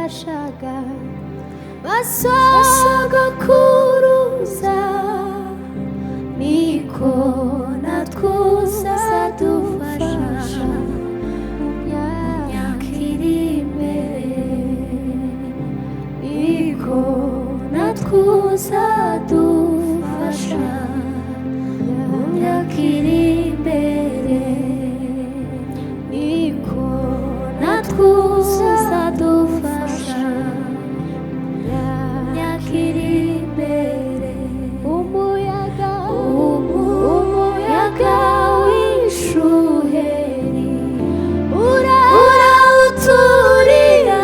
bafashaga basogokuruza niko natwe uzadufasha mu myaka iri imbere, niko natwe uzadufasha mu myaka iri imbere, niko natwe uzadufasha mu myaka iri imbere. Umuyaga w'ishuheri urawuturira,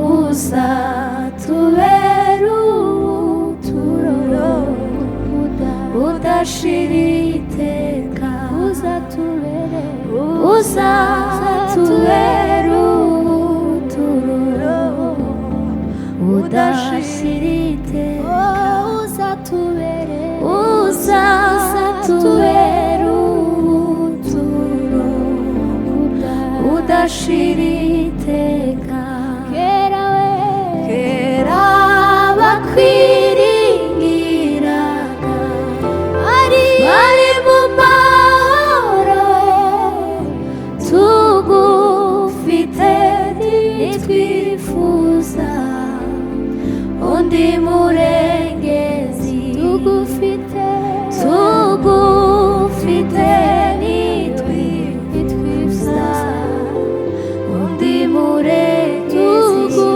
uzatubera ubuturo budashira iteka, uzatubera ubuturo budashira iteka, uzatubera ubuturo budashira iteka. Kera bakwiringiraga bari mu mahoro, tugufite ntitwifuza undi murengezi, tugufite ntitwifuza undi murengezi,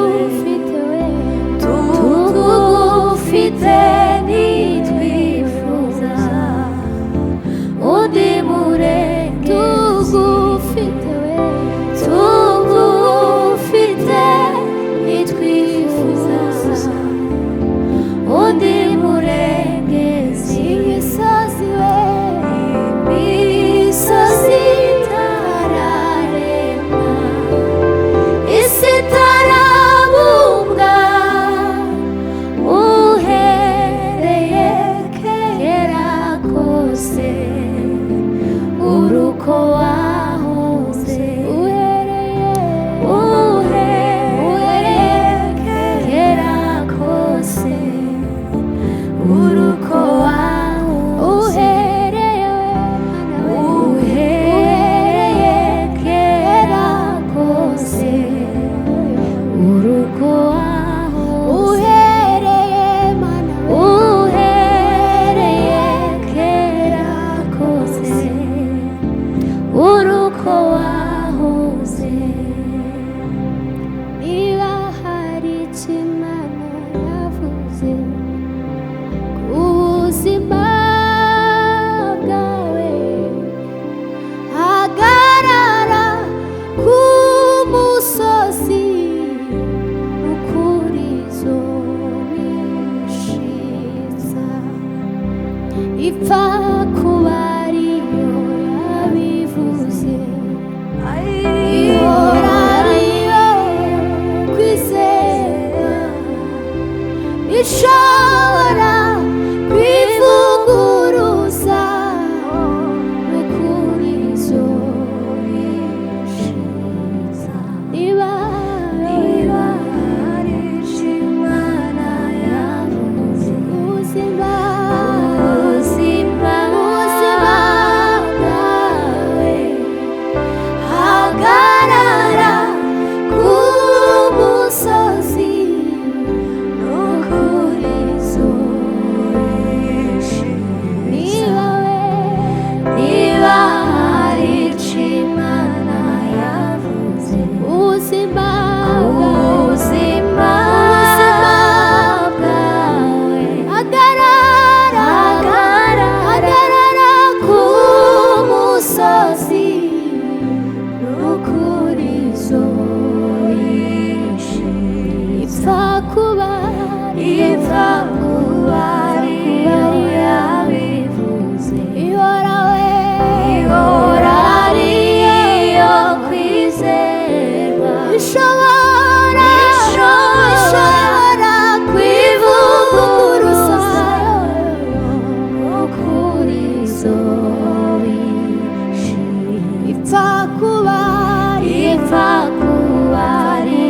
tugufite ntitwifuza undi murengezi, tugufite ntitwifuza undi murengezi. Imisozi itararemwa, isi itarabumbwa, uhereye kera kose uruko wahoze, uhereye kera kose uruko wahoze, uhereye kera kose uruko wahoze, uhereye kera kose uruko wahoze. Niba hari icyo Imana yavuze ku buzima bwawe, hagarara ku musozi, ukuri izobishitsa. Ipfa kuba ariyo yabivuze, ihora ariyo kwizera, ishobora kwivuguruza, n'ukuri izobishitsa. Niba hari icyo Imana yavuze ku buzima bwawe, hagarara ku musozi, n'ukuri izobishitsa. Niba hari icyo Imana yavuze ku buzima bwawe, hagarara ku musozi, n'ukuri izobishitsa. Ipfa kuba ariyo yabivuze, ihora ariyo kwizerwa, ishobora kwivuguruza, n'ukuri izobishitsa. Ipfa kuba ariyo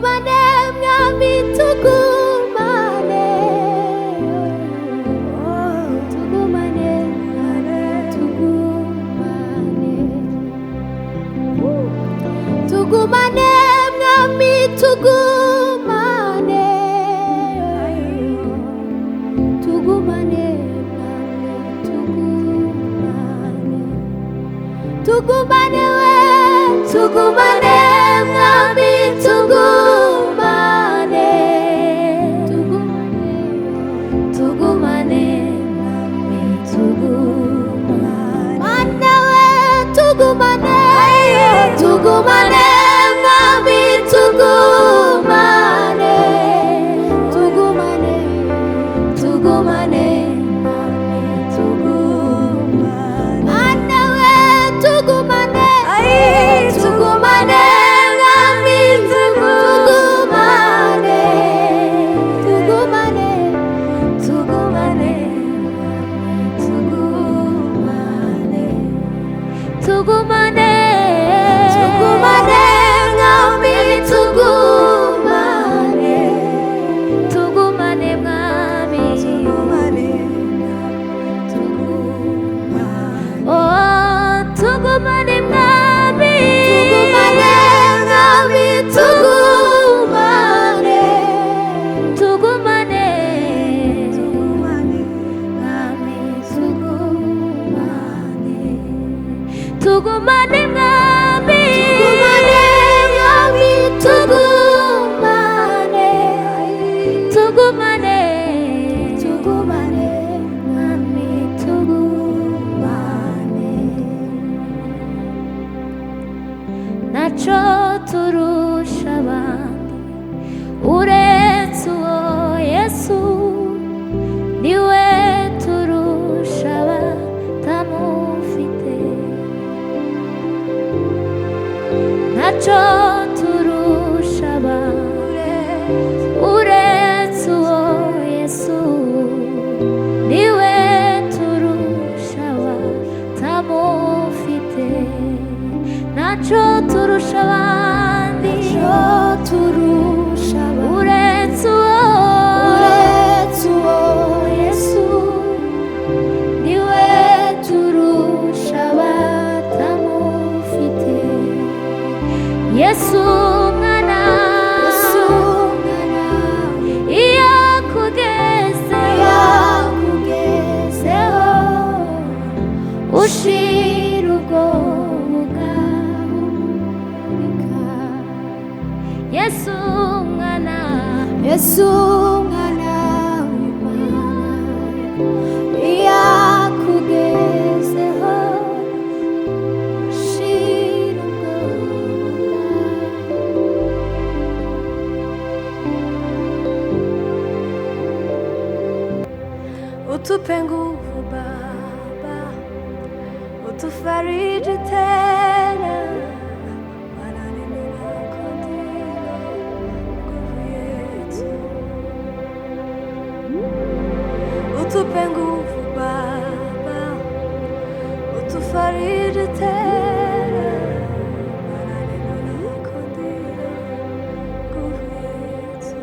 tugumane mwami tugumane tugumane tugumane mwami tugumane tugumane tugumane we tugumane mwami tugumane tugumane mwami tugumane mana we tugumane tugumane mwami tugumane tugumane tugumane mwami tugumane mana we tugumane tugumane mwami tugumane tugumane tugumane tugumane tugumane tugumane mwami tugumane tugumane mwami tugumane oh tugumane mwami tugumane mwami tugumane tugumane mwami tugumane tugumane mwami tugumane tugumane mwami tugumane naco turusha abandi uretse uwo Yesu niwe turusha abatamufite naco turusha abandi uretse uwo Yesu niwe turusha abatamufite naco turusha abandi uretse uwo Yesu niwe turusha abatamufite Yesu mwana iyo akugezeho ushira ubwoba Yesu mwana w'Imana iyo akugezeho ushira ubwoba utupe nguvu Baba utufariji tena utupe nguvu Baba utufariji tena maneno yako ndilo nguvu yetu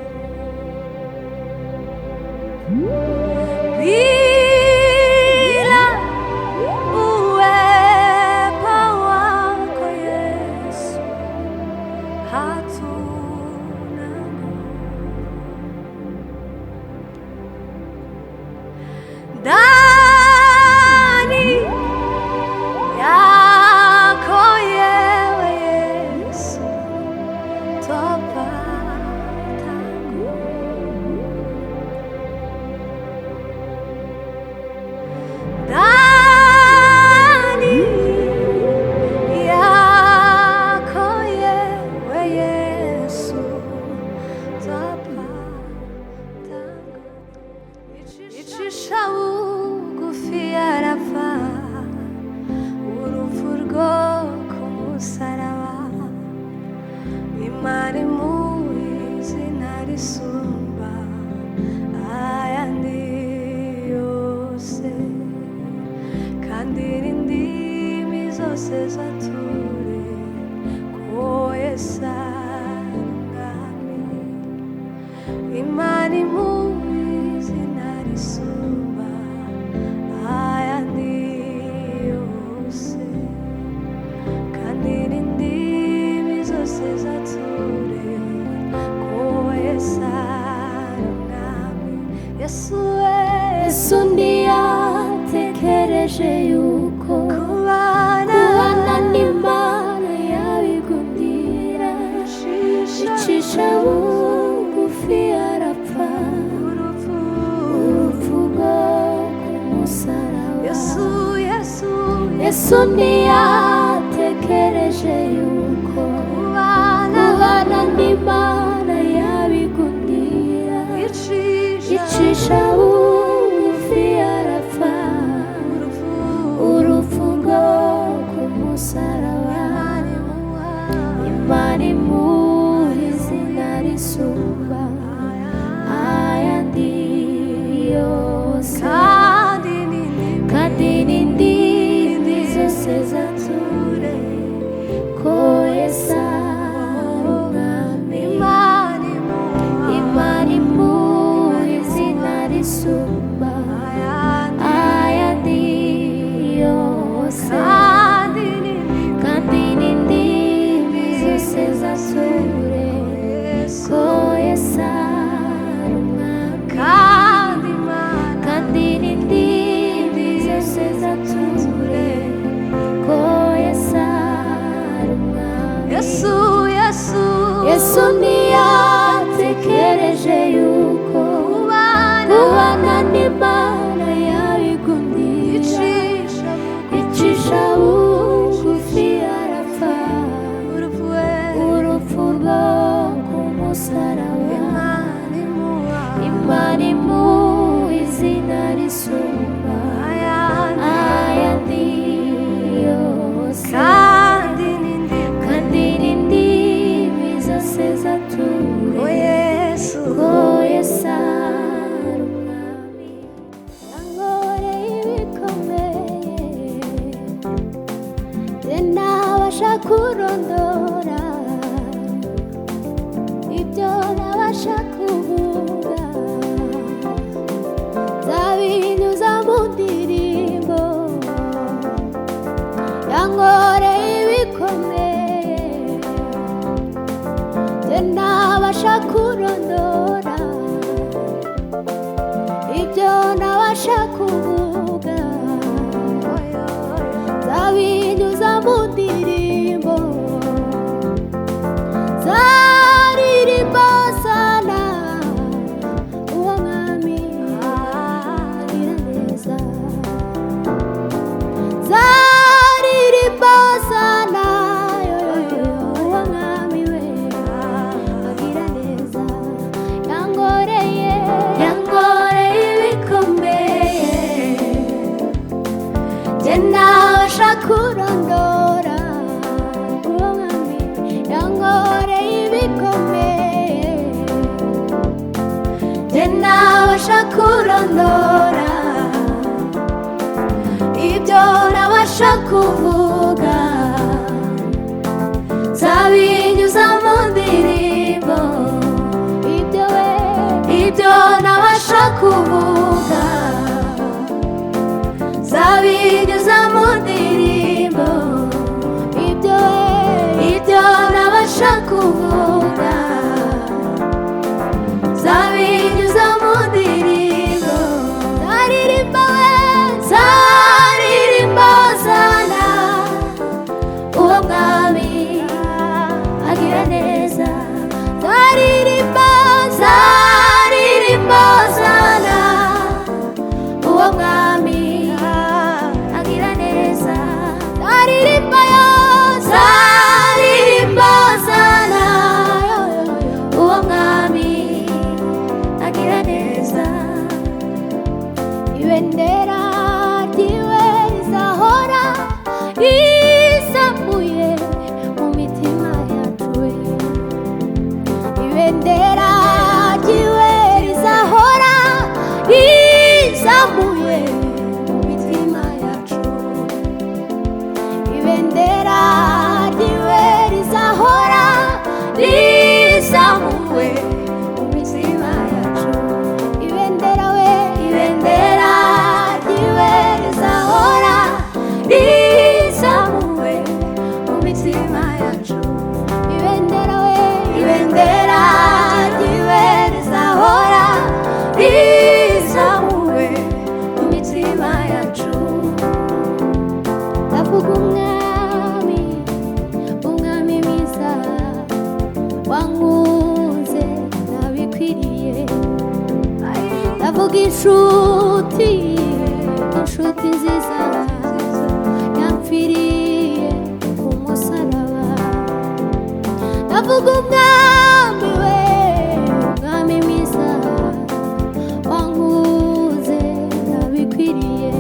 bila uwepo wako Yesu hatuna ndani yako yewe Yesu twapata nguvu ndani yako yewe Yesu twapata nguvu icisha bugufi arapfa urupfu rwo ku musaraba Imana imuha izina risumba ayandi yose kandi n'indimi zose zature ko Yesu ari umwami Imana imuzi narisumba ayandi yose, kandi n'indimi zose zature ko Yesu ari umwami. Yesu ntiyatekereje yuko kubana n'Imana yabigundira, icisha bugufi arapfa urupfu rwo ku musaraba. Yesu ntiyatekereje yuko kubana n'Imana yabigundira, icisha bugufi arapfa urupfu rwo ku musaraba. Imana imuha izina risumba ayandi yose, kandi n'indimi zose zature ko Yesu ari umwami. Imana imuha izina risumba ayandi yose, kandi n'indimi zose zature ko Yesu ari umwami. Kandi n'indimi zose zature ko Yesu ari umwami. Yesu ntiyatekereje yuko kubana n'Imana yabigundira, icisha bugufi arapfa urupfu rwo ku musaraba. Imana imuha izina risumba ayandi yose, kandi n'indimi zose zature ko Yesu ari umwami. Yankoreye ibikomeye njye ntabasha kurondora, ibyo ntabasha kuvuga, nzabinyuza mu ndirimbo. Yankoreye ibikomeye njye ntabasha kurondora, ibyo ntabasha kuvuga, nzabinyuza mu ndirimbo. Zaririmba sana uwo mwami agira neza, zaririmba sana uwo mwami we agira neza. Yankoreye ibikomeye njye ntabasha kurondora, uwo mwami yankoreye ibikomeye njye ntabasha kurondora, ibyo ntabasha kuvuga, nzabinyuza mu ndirimbo. Ibyo ntabasha kuvuga, nzabinyuza mu ndirimbo. Ibyo ntabasha kuvuga, nzabinyuza mu ndirimbo. Zaririmba sana mitima yacu. Ibendera we, ibendera ryiwe rizahora rizamuwe mu mitima yacu. Ndavuga umwami, umwami mwiza wankunze nabikwiriye. Ndavuga inshuti, inshuti nziza yampfiriye ku musaraba. Ndavuga umwami we, umwami mwiza wankunze nabikwiriye.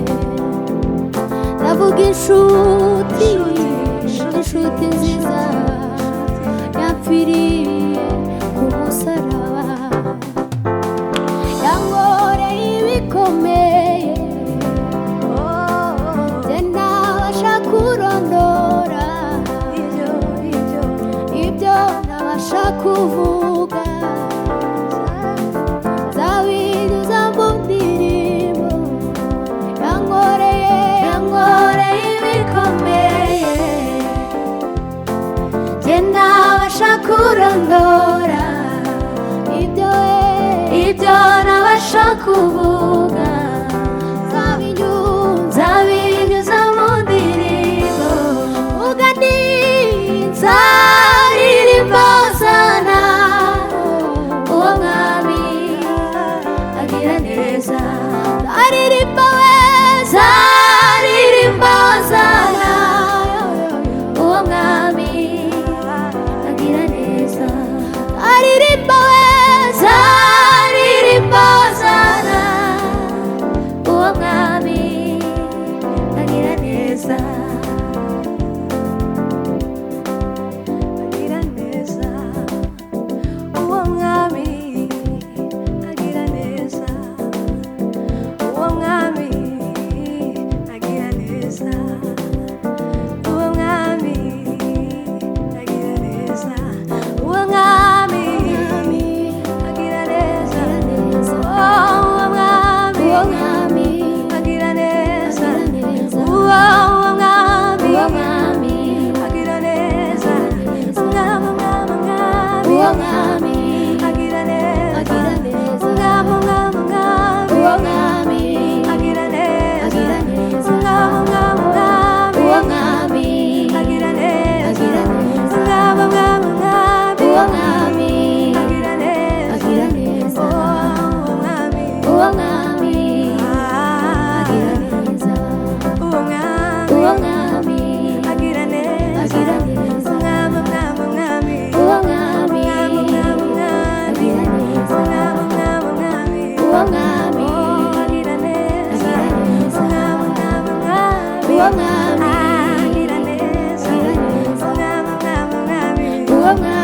Ndavuga inshuti, inshuti nziza yampfiriye ku musaraba. Yankoreye ibikomeye njye ntabasha kurondora, ibyo ntabasha kuvuga. Nzabinyuza mu ndirimbo. Yankoreye ibikomeye njye ntabasha kurondora, ibyo ntabasha kuvuga. Nzabinyuza mu ndirimbo. Vuga nti nzaririmba hosana, uwo mwami agira neza. Nzaririmba we, nzaririmba hosana, uwo mwami agira neza. Nzaririmba we, nzaririmba hosana, uwo mwami agira neza. Agira neza, uwo mwami agira neza. Uwo mwami agira neza. Uwo mwami agira neza. Uwo mwami agira neza. Uwo mwami agira neza. Uwo mwami agira neza. Uwo mwami agira neza. Uwo mwami agira neza. Uwo mwami agira neza. Uwo mwami agira neza. Uwo mwami agira neza. Uwo mwami agira neza. Uwo mwami agira neza. Uwo mwami agira neza. Uwo mwami agira neza. Uwo mwami